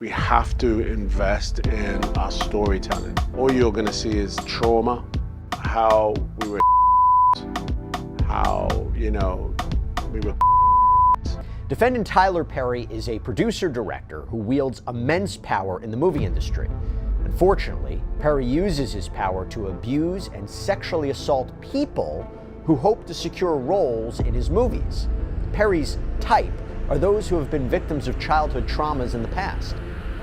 We have to invest in our storytelling. All you're gonna see is trauma, how we were how, we were. Defendant Tyler Perry is a producer-director who wields immense power in the movie industry. Unfortunately, Perry uses his power to abuse and sexually assault people who hope to secure roles in his movies. Perry's type are those who have been victims of childhood traumas in the past.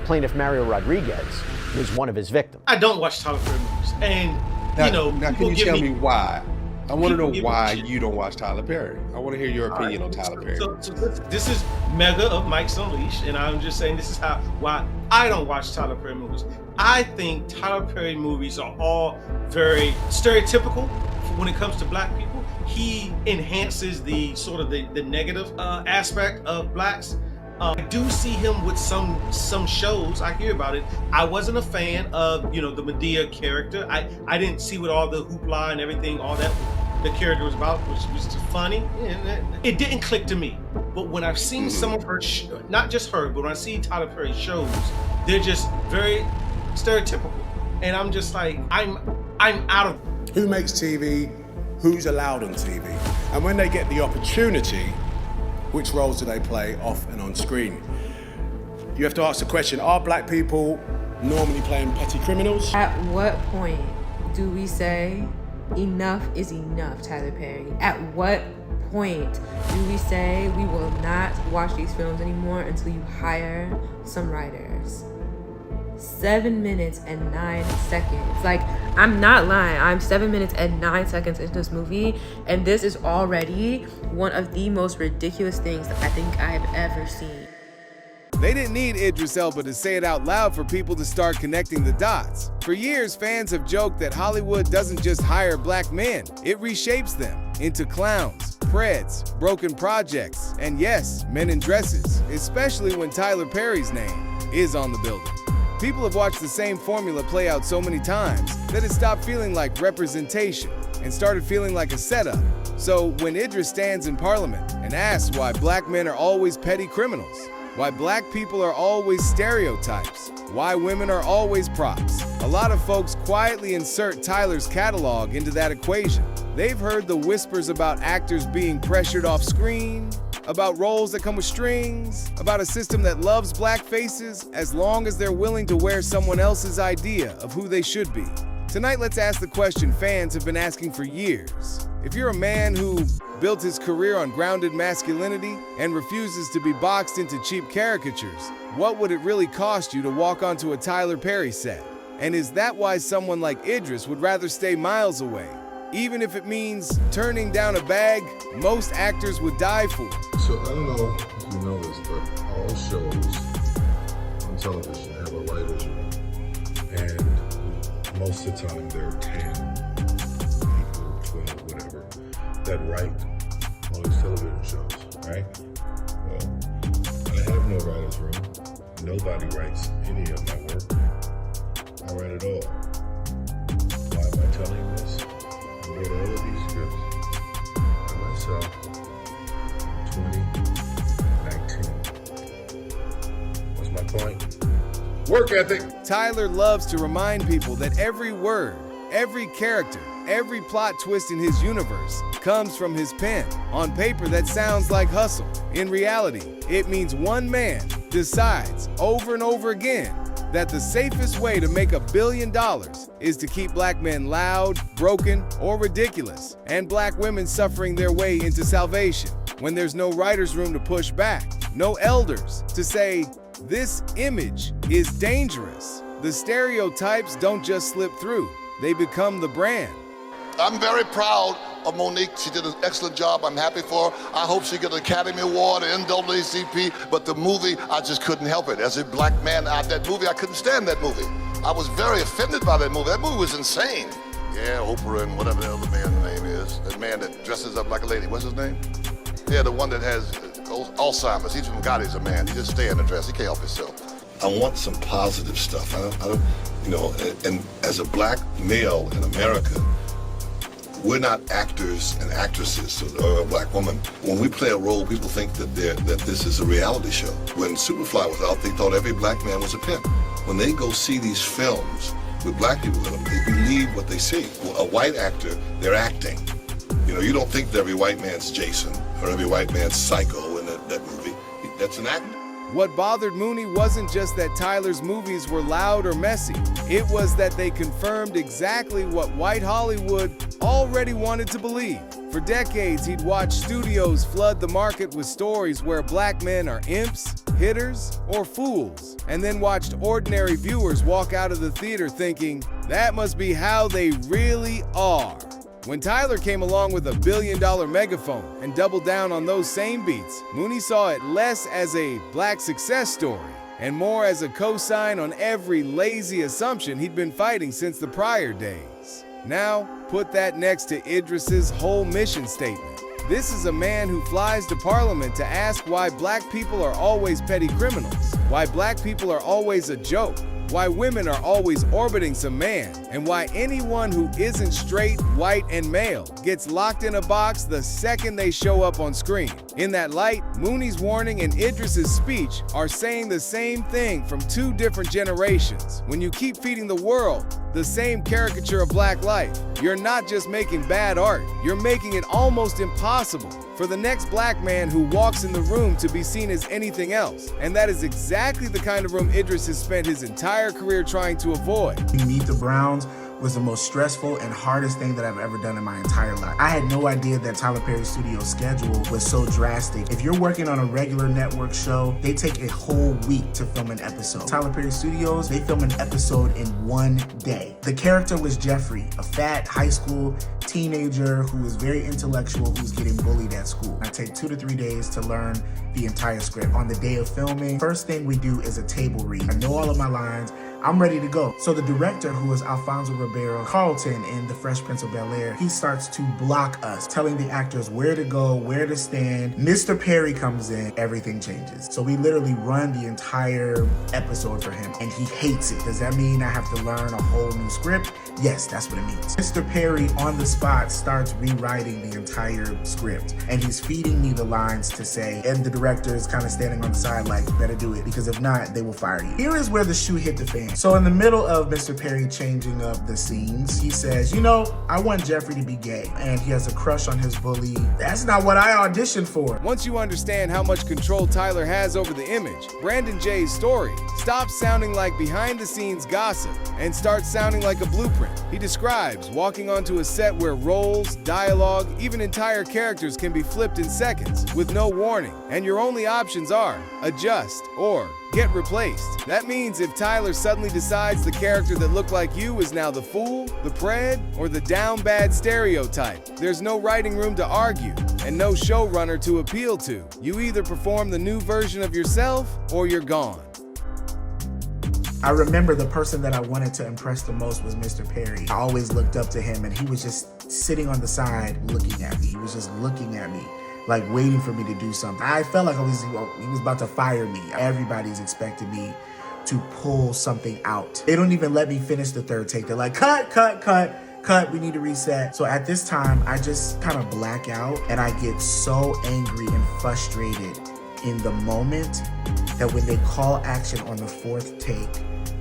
Plaintiff Mario Rodriguez was one of his victims. I don't watch Tyler Perry movies, and now can you tell me why? I want to know why you don't watch Tyler Perry. I want to hear your opinion on Tyler Perry. So this is Mega of Mike's Unleashed, and I'm just saying this is why I don't watch Tyler Perry movies. I think Tyler Perry movies are all very stereotypical when it comes to black people. He enhances the sort of the negative aspect of blacks. I do see him with some shows. I hear about it. I wasn't a fan of the Medea character. I didn't see what all the hoopla and everything, all that the character was about, which was just funny. It didn't click to me. But when I've seen some of her, not just her, but when I see Tyler Perry shows, they're just very stereotypical, and I'm just like, I'm out of. Who makes TV? Who's allowed on TV? And when they get the opportunity, which roles do they play off and on screen? You have to ask the question, are black people normally playing petty criminals? At what point do we say enough is enough, Tyler Perry? At what point do we say we will not watch these films anymore until you hire some writers? 7 minutes and 9 seconds. Like, I'm not lying. I'm 7 minutes and 9 seconds into this movie, and this is already one of the most ridiculous things that I think I've ever seen. They didn't need Idris Elba to say it out loud for people to start connecting the dots. For years, fans have joked that Hollywood doesn't just hire black men, it reshapes them into clowns, preds, broken projects, and yes, men in dresses, especially when Tyler Perry's name is on the building. People have watched the same formula play out so many times that it stopped feeling like representation and started feeling like a setup. So when Idris stands in Parliament and asks why black men are always petty criminals, why black people are always stereotypes, why women are always props, a lot of folks quietly insert Tyler's catalog into that equation. They've heard the whispers about actors being pressured off screen, about roles that come with strings, about a system that loves black faces as long as they're willing to wear someone else's idea of who they should be. Tonight, let's ask the question fans have been asking for years. If you're a man who built his career on grounded masculinity and refuses to be boxed into cheap caricatures, what would it really cost you to walk onto a Tyler Perry set? And is that why someone like Idris would rather stay miles away? Even if it means turning down a bag most actors would die for. So I don't know if you know this, but all shows on television have a writer's room. And most of the time there are 10 people, 12, whatever, that write all these television shows, right? Well, I have no writer's room. Nobody writes any of my work. I write it all. Why am I telling you this? I wrote all of these scripts by myself in 2019. What's my point? Work ethic! Tyler loves to remind people that every word, every character, every plot twist in his universe comes from his pen. On paper, that sounds like hustle. In reality, it means one man decides over and over again that the safest way to make $1 billion is to keep black men loud, broken, or ridiculous, and black women suffering their way into salvation. When there's no writer's room to push back, no elders to say, this image is dangerous. The stereotypes don't just slip through, they become the brand. I'm very proud of Monique. She did an excellent job. I'm happy for her. I hope she gets an Academy Award, an NAACP, but the movie, I just couldn't help it. As a black man, that movie, I couldn't stand that movie. I was very offended by that movie. That movie was insane. Yeah, Oprah and whatever the other man's name is. That man that dresses up like a lady. What's his name? Yeah, the one that has Alzheimer's. He's from God, he's a man. He just stay in the dress. He can't help himself. I want some positive stuff. I don't, and as a black male in America, we're not actors and actresses or a black woman. When we play a role, people think that this is a reality show. When Superfly was out, they thought every black man was a pimp. When they go see these films with black people in them, they believe what they see. Well, a white actor, they're acting. You know, you don't think that every white man's Jason or every white man's Psycho in that movie. That's an actor. What bothered Mooney wasn't just that Tyler's movies were loud or messy. It was that they confirmed exactly what white Hollywood already wanted to believe. For decades, he'd watched studios flood the market with stories where black men are imps, hitters, or fools, and then watched ordinary viewers walk out of the theater thinking, that must be how they really are. When Tyler came along with $1 billion megaphone and doubled down on those same beats, Mooney saw it less as a black success story and more as a cosign on every lazy assumption he'd been fighting since the prior days. Now, put that next to Idris's whole mission statement. This is a man who flies to Parliament to ask why black people are always petty criminals, why black people are always a joke, why women are always orbiting some man, and why anyone who isn't straight, white, and male gets locked in a box the second they show up on screen. In that light, Mooney's warning and Idris's speech are saying the same thing from two different generations. When you keep feeding the world the same caricature of black life, you're not just making bad art, you're making it almost impossible for the next black man who walks in the room to be seen as anything else. And that is exactly the kind of room Idris has spent his entire career trying to avoid. Meet the Browns was the most stressful and hardest thing that I've ever done in my entire life. I had no idea that Tyler Perry Studios' schedule was so drastic. If you're working on a regular network show, they take a whole week to film an episode. Tyler Perry Studios, they film an episode in one day. The character was Jeffrey, a fat high school teenager who is very intellectual, who's getting bullied at school. I take 2 to 3 days to learn the entire script. On the day of filming, first thing we do is a table read. I know all of my lines. I'm ready to go. So the director, who is Alfonso Ribeiro Carlton in The Fresh Prince of Bel-Air, he starts to block us, telling the actors where to go, where to stand. Mr. Perry comes in, everything changes. So we literally run the entire episode for him, and he hates it. Does that mean I have to learn a whole new script? Yes, that's what it means. Mr. Perry, on the spot, starts rewriting the entire script, and he's feeding me the lines to say, and the director is kind of standing on the side like, better do it, because if not, they will fire you. Here is where the shoe hit the fan. So in the middle of Mr. Perry changing up the scenes, he says, you know, I want Jeffrey to be gay, and he has a crush on his bully. That's not what I auditioned for. Once you understand how much control Tyler has over the image, Brandon Jay's story stops sounding like behind-the-scenes gossip and starts sounding like a blueprint. He describes walking onto a set where roles, dialogue, even entire characters can be flipped in seconds with no warning, and your only options are adjust or get replaced. That means if Tyler suddenly decides the character that looked like you is now the fool, the pred, or the down bad stereotype, there's no writing room to argue and no showrunner to appeal to. You either perform the new version of yourself or you're gone. I remember the person that I wanted to impress the most was Mr. Perry. I always looked up to him, and he was just sitting on the side looking at me. He was just looking at me, like waiting for me to do something. I felt like he was about to fire me. Everybody's expecting me to pull something out. They don't even let me finish the third take. They're like, cut, we need to reset. So at this time, I just kind of black out, and I get so angry and frustrated in the moment that when they call action on the fourth take,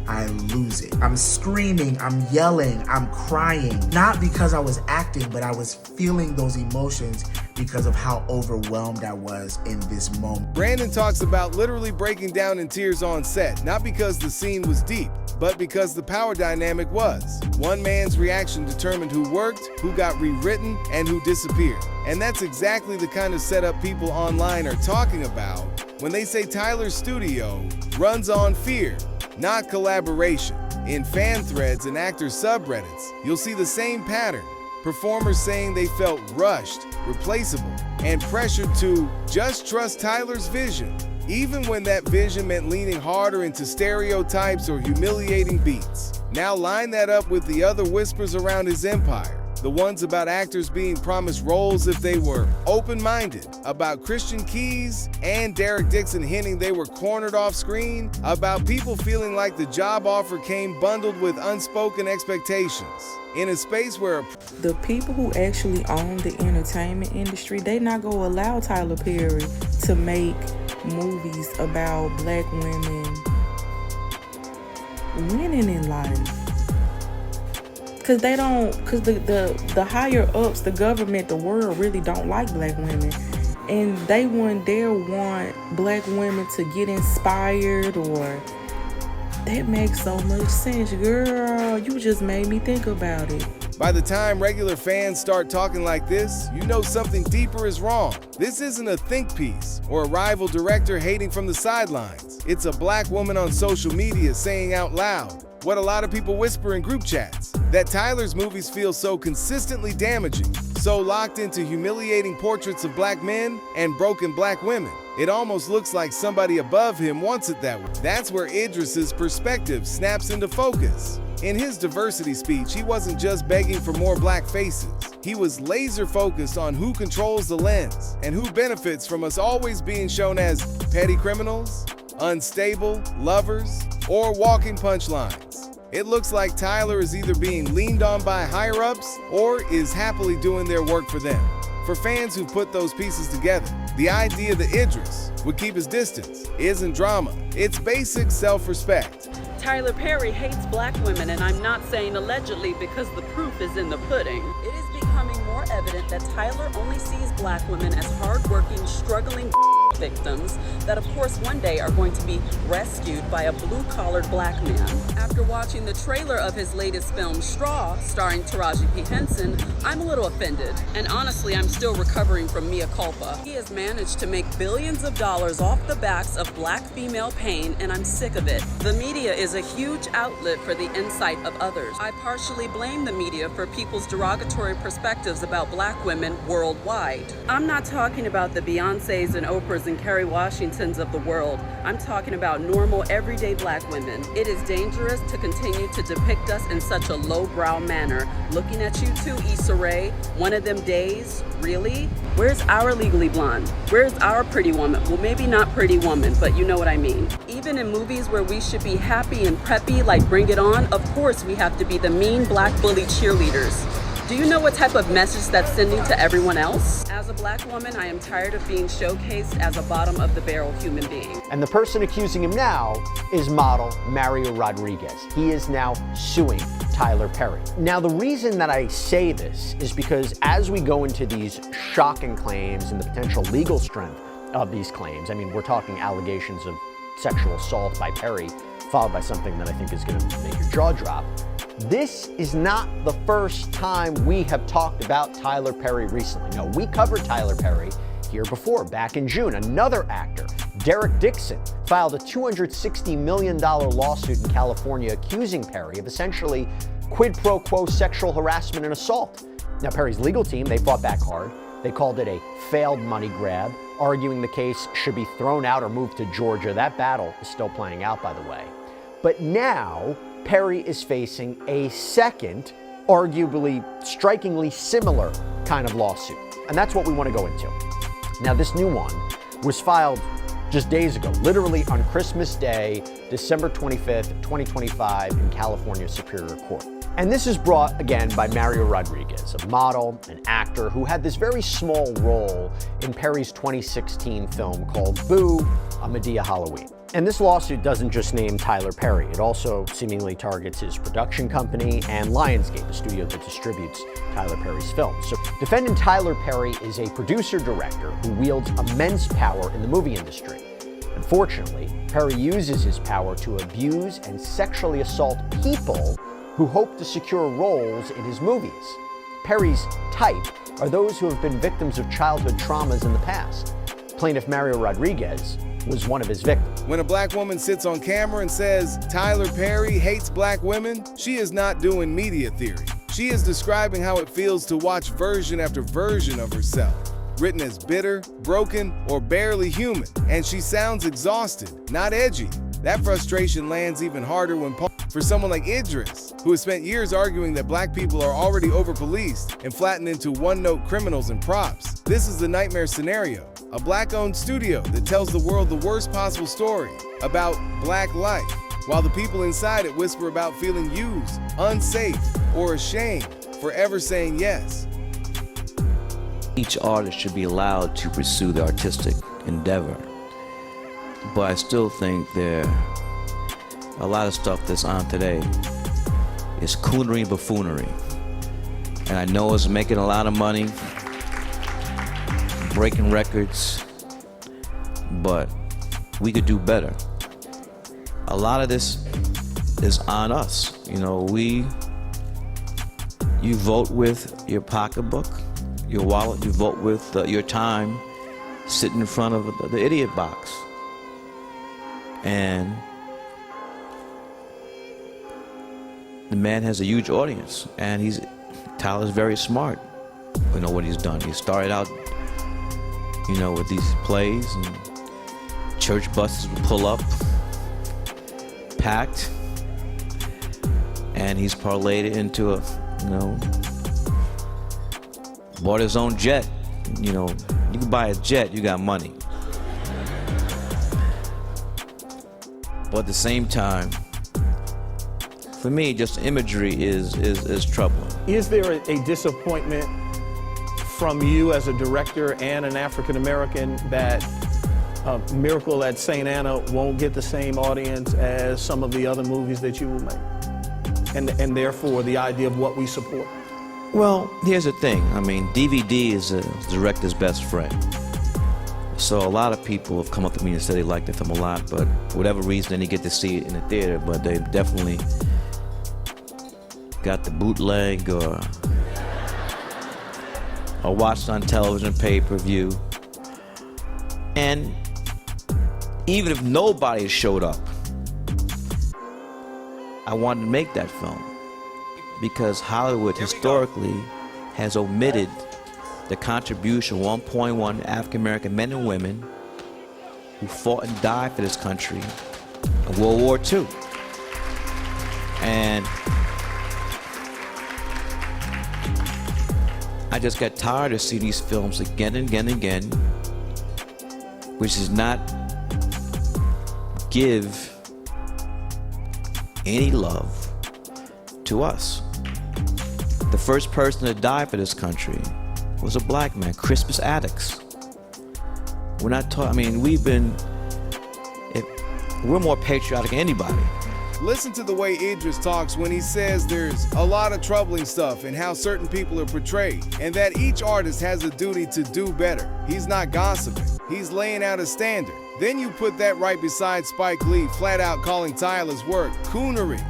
I lose it. I'm screaming, I'm yelling, I'm crying. Not because I was acting, but I was feeling those emotions because of how overwhelmed I was in this moment. Brandon talks about literally breaking down in tears on set, not because the scene was deep, but because the power dynamic was. One man's reaction determined who worked, who got rewritten, and who disappeared. And that's exactly the kind of setup people online are talking about when they say Tyler's studio runs on fear, not collaboration. In fan threads and actor subreddits, you'll see the same pattern. Performers saying they felt rushed, replaceable, and pressured to just trust Tyler's vision, even when that vision meant leaning harder into stereotypes or humiliating beats. Now line that up with the other whispers around his empire. The ones about actors being promised roles if they were open-minded, about Christian Keys and Derek Dixon hinting they were cornered off screen, about people feeling like the job offer came bundled with unspoken expectations. In a space where the people who actually own the entertainment industry, they not gonna allow Tyler Perry to make movies about black women winning in life. Cause they don't, cause the higher ups, the government, the world really don't like black women. And they wouldn't dare want black women to get inspired or that makes so much sense, girl. You just made me think about it. By the time regular fans start talking like this, you know something deeper is wrong. This isn't a think piece or a rival director hating from the sidelines. It's a black woman on social media saying out loud what a lot of people whisper in group chats, that Tyler's movies feel so consistently damaging, so locked into humiliating portraits of black men and broken black women. It almost looks like somebody above him wants it that way. That's where Idris's perspective snaps into focus. In his diversity speech, he wasn't just begging for more black faces. He was laser focused on who controls the lens and who benefits from us always being shown as petty criminals, unstable, lovers, or walking punchlines. It looks like Tyler is either being leaned on by higher-ups or is happily doing their work for them. For fans who put those pieces together, the idea that Idris would keep his distance isn't drama. It's basic self-respect. Tyler Perry hates black women, and I'm not saying allegedly because the proof is in the pudding. It is becoming more evident that Tyler only sees black women as hardworking, struggling victims that of course one day are going to be rescued by a blue-collared black man. After watching the trailer of his latest film, Straw, starring Taraji P. Henson, I'm a little offended. And honestly, I'm still recovering from mea culpa. He has managed to make billions of dollars off the backs of black female pain, and I'm sick of it. The media is a huge outlet for the insight of others. I partially blame the media for people's derogatory perspectives about black women worldwide. I'm not talking about the Beyoncés and Oprahs and Kerry Washingtons of the world. I'm talking about normal, everyday black women. It is dangerous to continue to depict us in such a lowbrow manner. Looking at you too, Issa Rae, one of them days, really? Where's our Legally Blonde? Where's our Pretty Woman? Well, maybe not Pretty Woman, but you know what I mean. Even in movies where we should be happy and preppy, like Bring It On, of course we have to be the mean black bully cheerleaders. Do you know what type of message that's sending to everyone else? As a black woman, I am tired of being showcased as a bottom-of-the-barrel human being. And the person accusing him now is model Mario Rodriguez. He is now suing Tyler Perry. Now, the reason that I say this is because as we go into these shocking claims and the potential legal strength of these claims, I mean, we're talking allegations of sexual assault by Perry, followed by something that I think is going to make your jaw drop. This is not the first time we have talked about Tyler Perry recently. No, we covered Tyler Perry here before, back in June. Another actor, Derek Dixon, filed a $260 million lawsuit in California accusing Perry of essentially quid pro quo sexual harassment and assault. Now, Perry's legal team, they fought back hard. They called it a failed money grab, arguing the case should be thrown out or moved to Georgia. That battle is still playing out, by the way. But now, Perry is facing a second, arguably strikingly similar kind of lawsuit. And that's what we want to go into. Now, this new one was filed just days ago, literally on Christmas Day, December 25th, 2025 in California Superior Court. And this is brought, again, by Mario Rodriguez, a model, an actor who had this very small role in Perry's 2016 film called Boo, A Madea Halloween. And this lawsuit doesn't just name Tyler Perry. It also seemingly targets his production company and Lionsgate, the studio that distributes Tyler Perry's films. So defendant Tyler Perry is a producer-director who wields immense power in the movie industry. Unfortunately, Perry uses his power to abuse and sexually assault people who hope to secure roles in his movies. Perry's type are those who have been victims of childhood traumas in the past. Plaintiff Mario Rodriguez was one of his victims. When a black woman sits on camera and says, Tyler Perry hates black women, she is not doing media theory. She is describing how it feels to watch version after version of herself, written as bitter, broken, or barely human. And she sounds exhausted, not edgy. That frustration lands even harder when for someone like Idris, who has spent years arguing that black people are already over-policed and flattened into one-note criminals and props. This is the nightmare scenario, a black-owned studio that tells the world the worst possible story about black life, while the people inside it whisper about feeling used, unsafe, or ashamed for ever saying yes. Each artist should be allowed to pursue the artistic endeavor, but I still think a lot of stuff that's on today is coonery and buffoonery. And I know it's making a lot of money, breaking records, but we could do better. A lot of this is on us. You know, you vote with your pocketbook, your wallet, you vote with your time sitting in front of the idiot box. And the man has a huge audience, and Tyler's very smart. You know what he's done. He started out, you know, with these plays, and church buses would pull up, packed, and he's parlayed it into a, you know, bought his own jet. You know, you can buy a jet, you got money. But at the same time, for me, just imagery is troubling. Is there a disappointment from you as a director and an African American that Miracle at St. Anna won't get the same audience as some of the other movies that you will make? And therefore, the idea of what we support? Well, here's the thing. I mean, DVD is a director's best friend. So a lot of people have come up to me and said they like the film a lot, but for whatever reason, they didn't get to see it in the theater, but they definitely got the bootleg or watched on television, pay-per-view. And even if nobody showed up, I wanted to make that film because Hollywood historically has omitted the contribution of 1.1 African-American men and women who fought and died for this country in World War II. And I just got tired of seeing these films again and again and again, which does not give any love to us. The first person to die for this country was a black man, Crispus Attucks. We're not talking, I mean, we're more patriotic than anybody. Listen to the way Idris talks when he says there's a lot of troubling stuff in how certain people are portrayed, and that each artist has a duty to do better. He's not gossiping, he's laying out a standard. Then you put that right beside Spike Lee flat out calling Tyler's work coonery,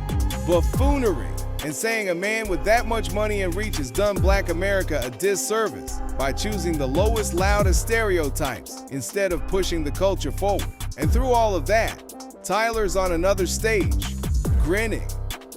buffoonery, and saying a man with that much money and reach has done black America a disservice by choosing the lowest, loudest stereotypes instead of pushing the culture forward. And through all of that, Tyler's on another stage, grinning,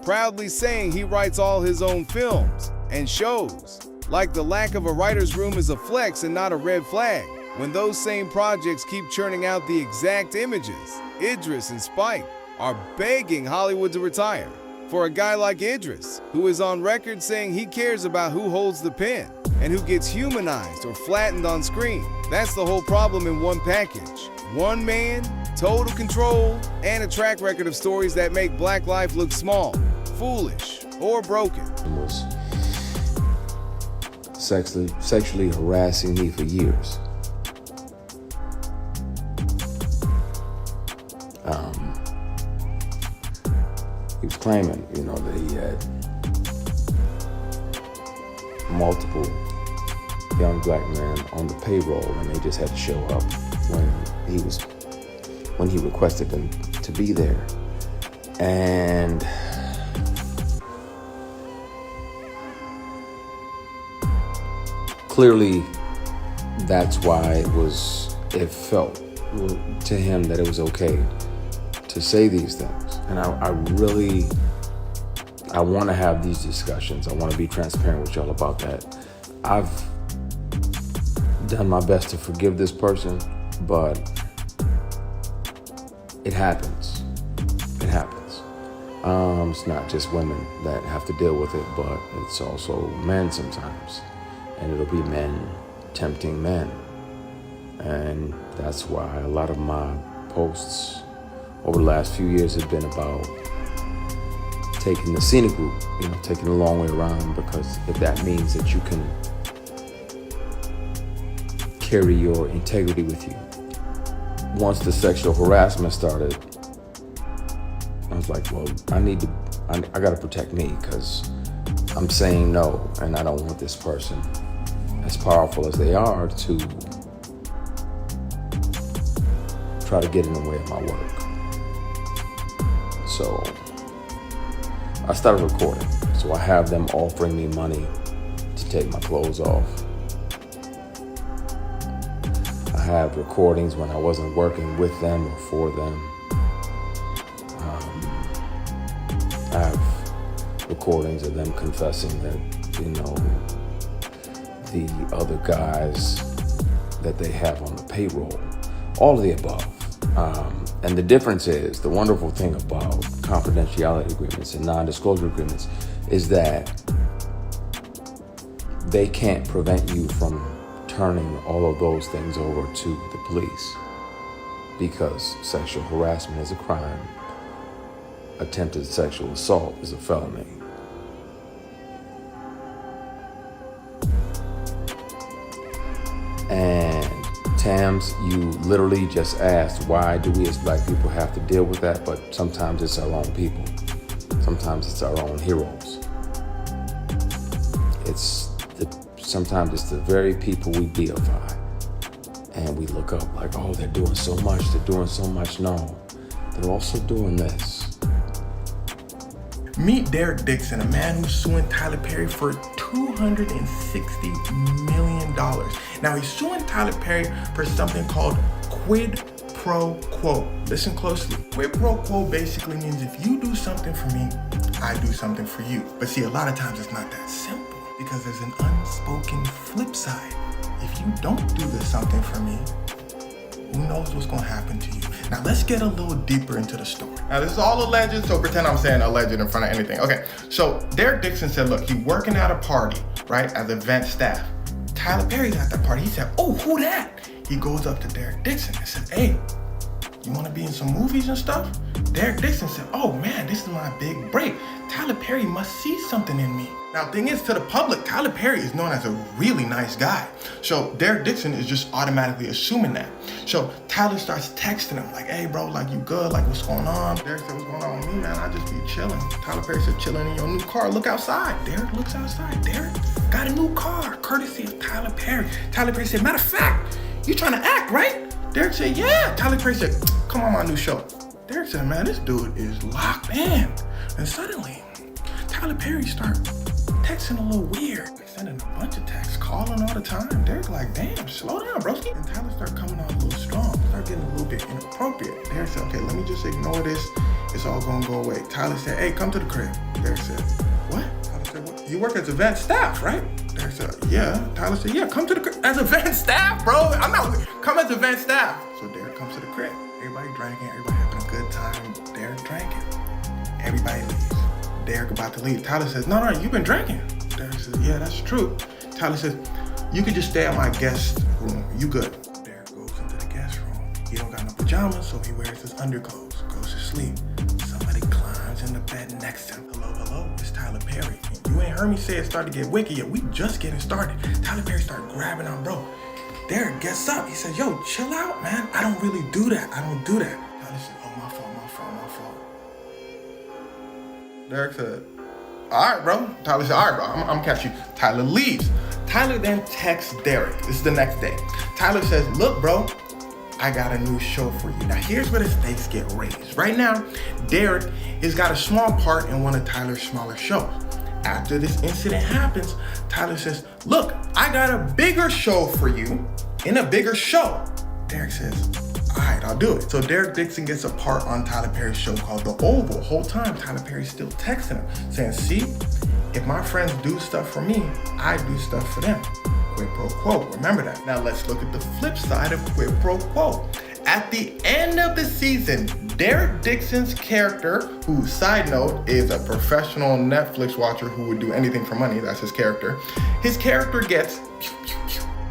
proudly saying he writes all his own films and shows, like the lack of a writer's room is a flex and not a red flag, when those same projects keep churning out the exact images. Idris and Spike are begging Hollywood to retire. For a guy like Idris, who is on record saying he cares about who holds the pen and who gets humanized or flattened on screen, that's the whole problem in one package. One man, total control, and a track record of stories that make black life look small, foolish, or broken. He was sexually harassing me for years. He was claiming, you know, that he had multiple young black men on the payroll, and they just had to show up when he requested them to be there. And clearly, that's why it felt to him that it was okay to say these things. And I want to have these discussions. I want to be transparent with y'all about that. I've done my best to forgive this person, but it happens. It's not just women that have to deal with it, but it's also men sometimes. And it'll be men tempting men. And that's why a lot of my posts over the last few years have been about taking the scenic route, taking the long way around, because if that means that you can carry your integrity with you. Once the sexual harassment started, I was like, well, I gotta protect me, because I'm saying no, and I don't want this person, as powerful as they are, to try to get in the way of my work. So I started recording. So I have them offering me money to take my clothes off. I have recordings when I wasn't working with them or for them. I have recordings of them confessing that, the other guys that they have on the payroll, all of the above. And the difference is, the wonderful thing about confidentiality agreements and non-disclosure agreements is that they can't prevent you from turning all of those things over to the police, because sexual harassment is a crime. Attempted sexual assault is a felony. And Tams, you literally just asked, why do we as black people have to deal with that? But sometimes it's our own people. Sometimes it's our own heroes. Sometimes it's the very people we deify. And we look up like, oh, they're doing so much, No, they're also doing this. Meet Derek Dixon, a man who's suing Tyler Perry for $260 million. Now, he's suing Tyler Perry for something called quid pro quo. Listen closely. Quid pro quo basically means if you do something for me, I do something for you. But see, a lot of times it's not that simple, because there's an unspoken flip side. If you don't do this something for me, who knows what's gonna happen to you? Now let's get a little deeper into the story. Now this is all alleged, so pretend I'm saying alleged in front of anything. Okay, so Derek Dixon said, look, he's working at a party, right, as event staff. Tyler Perry's at that party. He said, oh, who that? He goes up to Derek Dixon and said, hey, you wanna be in some movies and stuff? Derek Dixon said, oh man, this is my big break. Tyler Perry must see something in me. Now, the thing is, to the public, Tyler Perry is known as a really nice guy. So Derek Dixon is just automatically assuming that. So Tyler starts texting him like, hey bro, like you good? Like what's going on? Derek said, what's going on with me, man? I just be chilling. Tyler Perry said, chilling in your new car. Look outside. Derek looks outside. Derek got a new car, courtesy of Tyler Perry. Tyler Perry said, matter of fact, you trying to act, right? Derek said, yeah. Tyler Perry said, come on my new show. Derek said, man, this dude is locked in. And suddenly, Tyler Perry started texting a little weird, sending a bunch of texts, calling all the time. Derek like, damn, slow down, broski. And Tyler started coming on a little strong, started getting a little bit inappropriate. Derek said, okay, let me just ignore this. It's all gonna go away. Tyler said, hey, come to the crib. Derek said, what? Tyler said, what? You work as event staff, right? Derek said, yeah. Tyler said, yeah, come to the crib. As event staff, bro. Come as event staff. So Derek comes to the crib. Everybody drinking, everybody having a good time. Derek drinking. Everybody leaves. Derek about to leave. Tyler says, no, you've been drinking. Derek says, yeah, that's true. Tyler says, you could just stay at my guest room. You good. Derek goes into the guest room. He don't got no pajamas, so he wears his underclothes, goes to sleep. Somebody climbs in the bed next to him. Hello, it's Tyler Perry. You ain't heard me say it started to get wicked yet. We just getting started. Tyler Perry started grabbing on bro. Derek gets up. He says, yo, chill out, man. I don't really do that. I don't do that. Tyler said, oh, my fault. Derek said, all right, bro. Tyler said, all right, bro, I'm gonna catch you. Tyler leaves. Tyler then texts Derek. This is the next day. Tyler says, look, bro, I got a new show for you. Now, here's where the stakes get raised. Right now, Derek has got a small part in one of Tyler's smaller shows. After this incident happens, Tyler says, look, I got a bigger show for you in a bigger show. Derek says, all right, I'll do it. So Derek Dixon gets a part on Tyler Perry's show called The Oval. Whole time, Tyler Perry's still texting him, saying, see, if my friends do stuff for me, I do stuff for them. Quid pro quo, remember that. Now let's look at the flip side of quid pro quo. At the end of the season, Derek Dixon's character, who, side note, is a professional Netflix watcher who would do anything for money, that's his character gets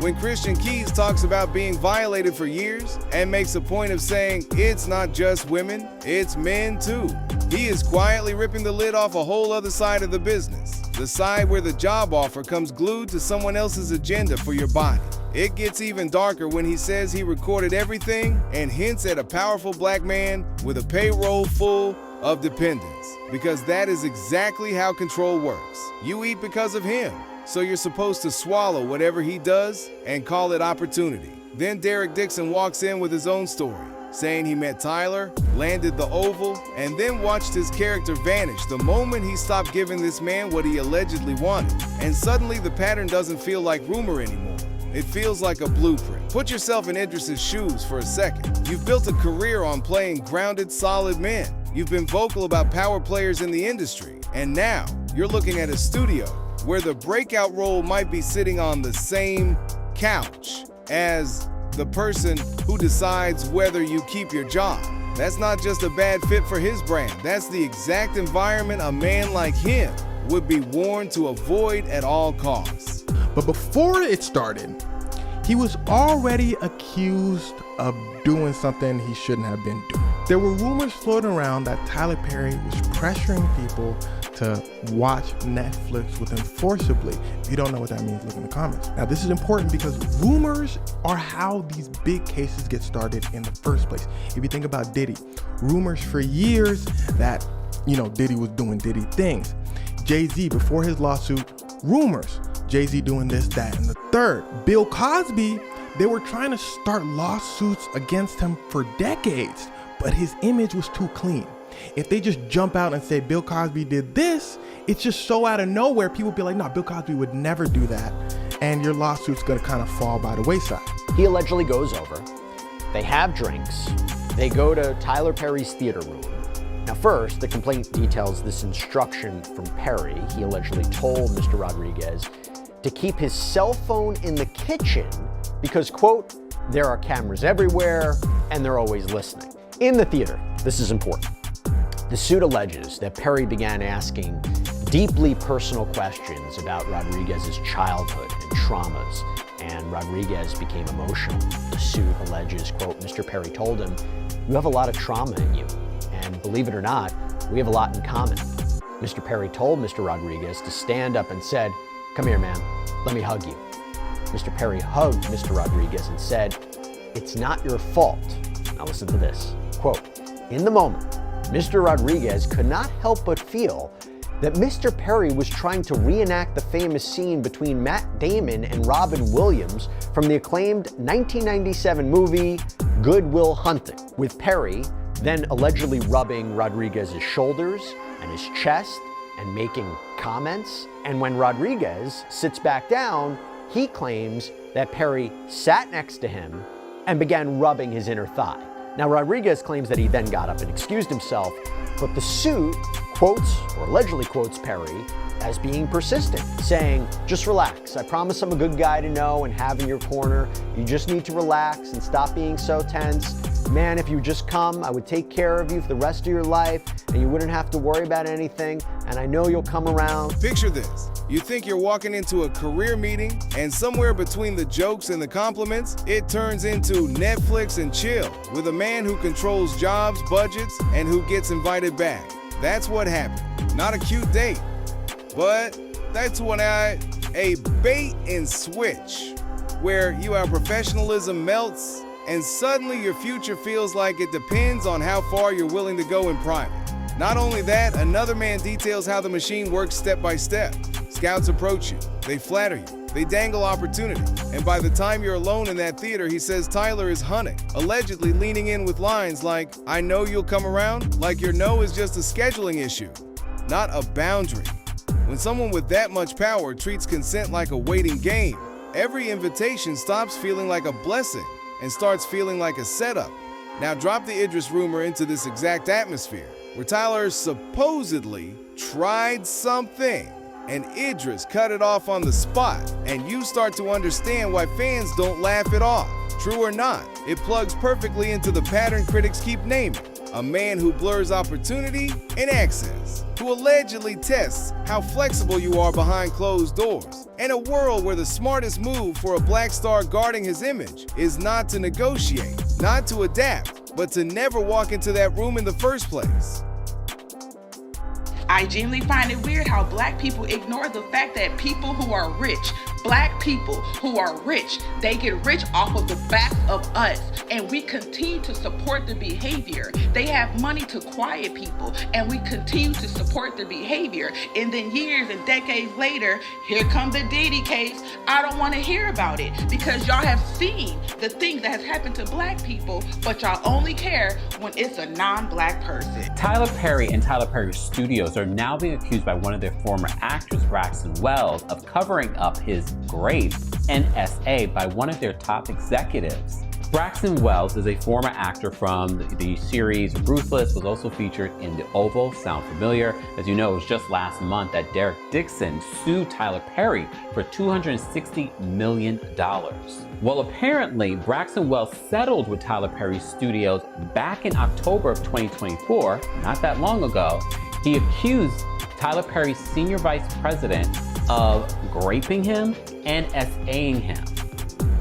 When Christian Keys talks about being violated for years and makes a point of saying it's not just women, it's men too, he is quietly ripping the lid off a whole other side of the business. The side where the job offer comes glued to someone else's agenda for your body. It gets even darker when he says he recorded everything and hints at a powerful black man with a payroll full of dependents. Because that is exactly how control works. You eat because of him. So you're supposed to swallow whatever he does and call it opportunity. Then Derek Dixon walks in with his own story, saying he met Tyler, landed the Oval, and then watched his character vanish the moment he stopped giving this man what he allegedly wanted. And suddenly the pattern doesn't feel like rumor anymore. It feels like a blueprint. Put yourself in Idris's shoes for a second. You've built a career on playing grounded, solid men. You've been vocal about power players in the industry. And now you're looking at a studio where the breakout role might be sitting on the same couch as the person who decides whether you keep your job. That's not just a bad fit for his brand. That's the exact environment a man like him would be warned to avoid at all costs. But before it started, he was already accused of doing something he shouldn't have been doing. There were rumors floating around that Tyler Perry was pressuring people to watch Netflix with him forcibly. If you don't know what that means, look in the comments. Now, this is important because rumors are how these big cases get started in the first place. If you think about Diddy, rumors for years that, Diddy was doing Diddy things. Jay-Z, before his lawsuit, rumors. Jay-Z doing this, that, and the third. Bill Cosby, they were trying to start lawsuits against him for decades, but his image was too clean. If they just jump out and say Bill Cosby did this, it's just so out of nowhere. People be like, no, Bill Cosby would never do that. And your lawsuit's gonna kind of fall by the wayside. He allegedly goes over. They have drinks. They go to Tyler Perry's theater room. Now first, the complaint details this instruction from Perry. He allegedly told Mr. Rodriguez to keep his cell phone in the kitchen because, quote, there are cameras everywhere and they're always listening. In the theater, this is important. The suit alleges that Perry began asking deeply personal questions about Rodriguez's childhood and traumas, and Rodriguez became emotional. The suit alleges, quote, Mr. Perry told him, you have a lot of trauma in you, and believe it or not, we have a lot in common. Mr. Perry told Mr. Rodriguez to stand up and said, come here, man, let me hug you. Mr. Perry hugged Mr. Rodriguez and said, it's not your fault. Now listen to this, quote, in the moment, Mr. Rodriguez could not help but feel that Mr. Perry was trying to reenact the famous scene between Matt Damon and Robin Williams from the acclaimed 1997 movie Good Will Hunting, with Perry then allegedly rubbing Rodriguez's shoulders and his chest and making comments. And when Rodriguez sits back down, he claims that Perry sat next to him and began rubbing his inner thigh. Now, Rodriguez claims that he then got up and excused himself, but the suit quotes, or allegedly quotes, Perry as being persistent, saying, just relax. I promise I'm a good guy to know and have in your corner. You just need to relax and stop being so tense. Man, if you just come, I would take care of you for the rest of your life and you wouldn't have to worry about anything, and I know you'll come around. Picture this. You think you're walking into a career meeting, and somewhere between the jokes and the compliments, it turns into Netflix and chill with a man who controls jobs, budgets, and who gets invited back. That's what happened. Not a cute date, but that's when a bait and switch, where our professionalism melts and suddenly your future feels like it depends on how far you're willing to go in private. Not only that, another man details how the machine works step by step. Scouts approach you, they flatter you, they dangle opportunity, and by the time you're alone in that theater, he says Tyler is hunting, allegedly leaning in with lines like, I know you'll come around, like your no is just a scheduling issue, not a boundary. When someone with that much power treats consent like a waiting game, every invitation stops feeling like a blessing and starts feeling like a setup. Now drop the Idris rumor into this exact atmosphere, where Tyler supposedly tried something and Idris cut it off on the spot, and you start to understand why fans don't laugh it off. True or not, it plugs perfectly into the pattern critics keep naming. a man who blurs opportunity and access, who allegedly tests how flexible you are behind closed doors, and a world where the smartest move for a black star guarding his image is not to negotiate, not to adapt, but to never walk into that room in the first place. I genuinely find it weird how black people ignore the fact that people who are rich, black people who are rich, they get rich off of the backs of us, and we continue to support the behavior. They have money to quiet people, and we continue to support their behavior. And then years and decades later, here comes the Diddy case. I don't want to hear about it because y'all have seen the things that has happened to black people, but y'all only care when it's a non-black person. Tyler Perry and Tyler Perry Studios are now being accused by one of their former actors, Braxton Wells, of covering up his grape, NSA, by one of their top executives. Braxton Wells is a former actor from the series Ruthless, was also featured in The Oval. Sound familiar? As you know, it was just last month that Derek Dixon sued Tyler Perry for $260 million. Well, apparently, Braxton Wells settled with Tyler Perry Studios back in October of 2024, not that long ago. He accused Tyler Perry's senior vice president of graping him and SAing him.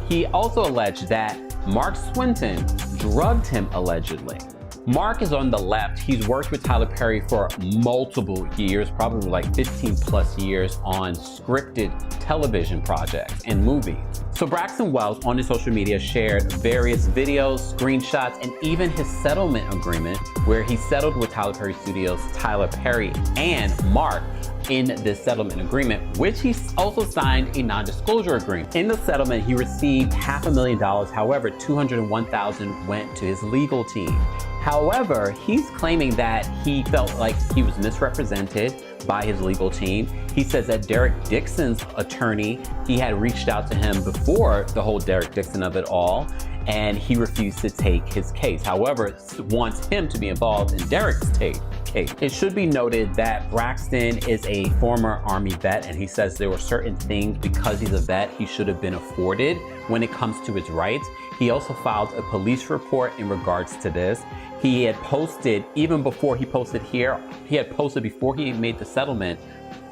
He also alleged that Mark Swinton drugged him allegedly. Mark is on the left. He's worked with Tyler Perry for multiple years, probably like 15 plus years on scripted television projects and movies. So Braxton Wells on his social media shared various videos, screenshots, and even his settlement agreement where he settled with Tyler Perry Studios, Tyler Perry, and Mark in this settlement agreement, which he also signed a non-disclosure agreement. In the settlement, he received $500,000. However, $201,000 went to his legal team. However, he's claiming that he felt like he was misrepresented by his legal team. He says that Derek Dixon's attorney, he had reached out to him before the whole Derek Dixon of it all, and he refused to take his case. However, wants him to be involved in Derek's case. It should be noted that Braxton is a former Army vet, and he says there were certain things because he's a vet he should have been afforded when it comes to his rights. He also filed a police report in regards to this. He had posted, even before he posted here, he had posted before he made the settlement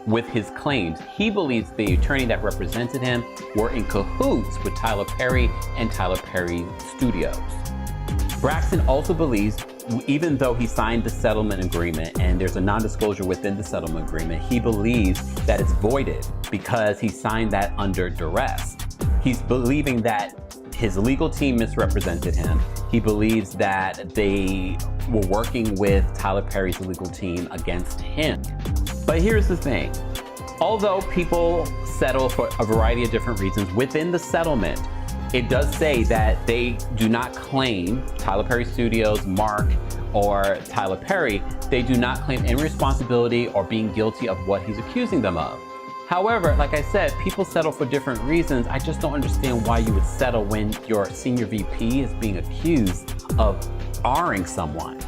with his claims. He believes the attorney that represented him were in cahoots with Tyler Perry and Tyler Perry Studios. Braxton also believes, even though he signed the settlement agreement and there's a non-disclosure within the settlement agreement, he believes that it's voided because he signed that under duress. He's believing that his legal team misrepresented him. He believes that they were working with Tyler Perry's legal team against him. But here's the thing. Although people settle for a variety of different reasons, within the settlement, it does say that they do not claim Tyler Perry Studios, Mark, or Tyler Perry, they do not claim any responsibility or being guilty of what he's accusing them of. However, like I said, people settle for different reasons. I just don't understand why you would settle when your senior VP is being accused of R-ing someone.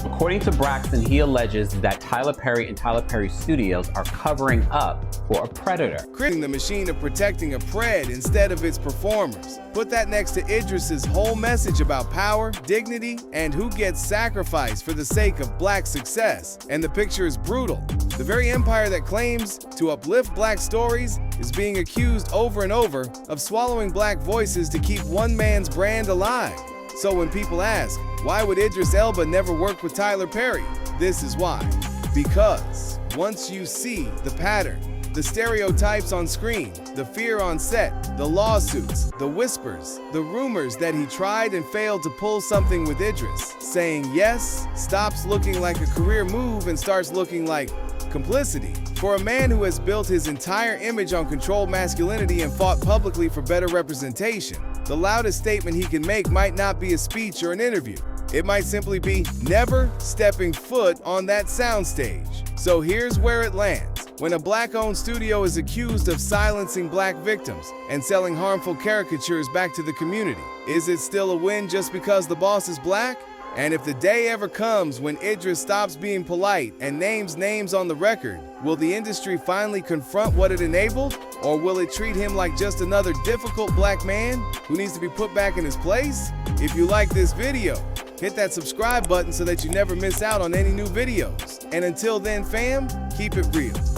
According to Braxton, he alleges that Tyler Perry and Tyler Perry Studios are covering up for a predator. Creating the machine of protecting a pred instead of its performers. Put that next to Idris's whole message about power, dignity, and who gets sacrificed for the sake of black success, and the picture is brutal. The very empire that claims to uplift black stories is being accused over and over of swallowing black voices to keep one man's brand alive. So when people ask, why would Idris Elba never work with Tyler Perry? This is why. Because once you see the pattern, the stereotypes on screen, the fear on set, the lawsuits, the whispers, the rumors that he tried and failed to pull something with Idris, saying yes stops looking like a career move and starts looking like complicity. For a man who has built his entire image on controlled masculinity and fought publicly for better representation, the loudest statement he can make might not be a speech or an interview. It might simply be never stepping foot on that soundstage. So here's where it lands. When a black-owned studio is accused of silencing black victims and selling harmful caricatures back to the community, is it still a win just because the boss is black? And if the day ever comes when Idris stops being polite and names names on the record, will the industry finally confront what it enabled? Or will it treat him like just another difficult black man who needs to be put back in his place? If you like this video, Hit that subscribe button so that you never miss out on any new videos. And until then, fam, keep it real.